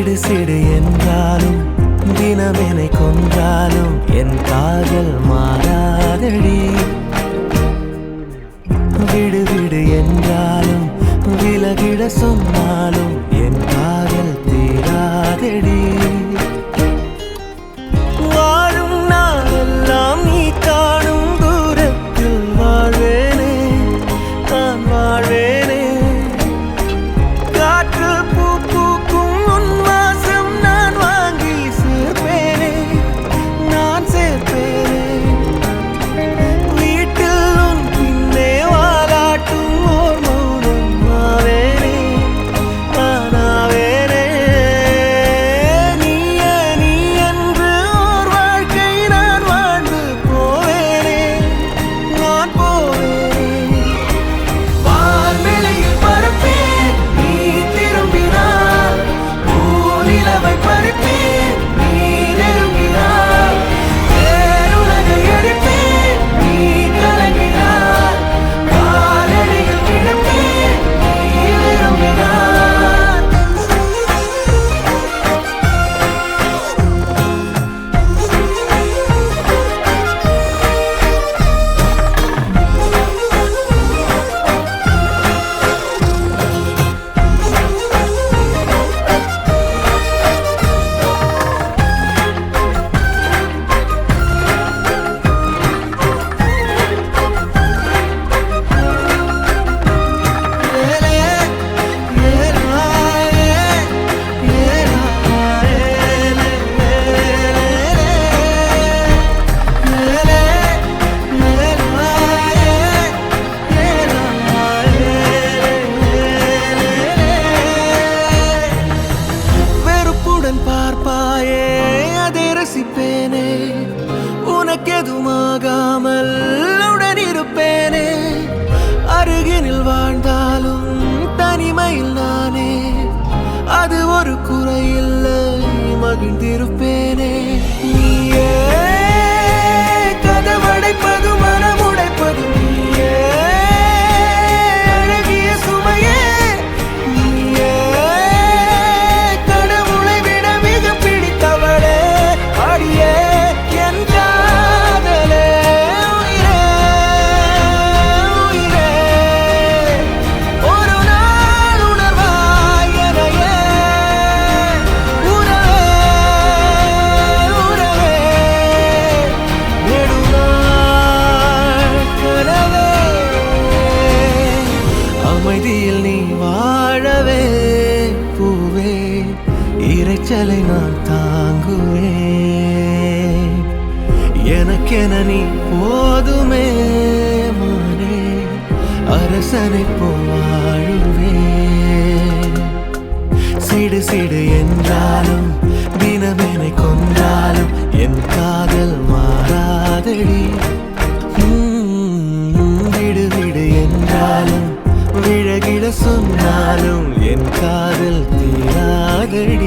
சிடு சிடு என்றாலும் தினமெனை கொன்றாலும் என் காதல் மாறாதடி. விடு விடு என்றாலும் விலகிட சொன்னாலும் என் காதல் தீராதடி. வாழும் நாளெல்லாம் நீ காணும் தூரத்தில் வாழ்வேனே, நான் வாழ்வேனே. காற்றில் பூ பூக்கும் உன் வாசம் நான் வாங்கி சேர்ப்பேனே, நான் சேர்ப்பேனே. வீட்டில் உன் பின்னே வாலாட்டும் ஓர் மௌனம் ஆவேனே, நான் ஆவேனே. நீயே நீ என்று ஓர் வாழ்க்கை நான் வாழ்ந்து போவேனே, நான் போவேனே. வான்வெளியில் பறப்பேன் நீ திரும்பினார், பூநிலவை பறிப்பேன் நீ நெருங்கினார். பேருலகை அடிப்பேன் நீ கலங்கினார், காலடியில் கிடப்பேன் நீ விரும்பினார். வெறுப்புடன் பார்ப்பாயே அதை ரசிப்பேனே, உனக்கெதுமாகாமல் உடன் இருப்பேனே. அருகினில் வாழ்ந்தாலும் தனிமையில் நானே, அது ஒரு குறையில்லை மகிழ்ந்திருப்பேனே. நீயே கதவடைப்பது மனமுடைப்பது நீயே, அழகிய சுமையே நீயே. கடவுளை விட மிக பிடித்தவளே, அடியே என் காதலே. உயிரே உயிரே, ஒரு நாள் உணர்வாய் எனையே. உறவே உறவே, நெடுநாள் கனவே. அமைதியில் நீ வாழவே பூவே, இரைச்சலை நான் தாங்குவேன். எனக்கென நீ போதுமே மானே, அரசனை போவாழுவேன். சிடு சிடு என்றாலும் தினமெனை கொன்றாலும் என் காதல் மாறாதடி. விடு விடு என்றாலும் விழகிட சொன்னாலும் என் காதல் தீராதடி.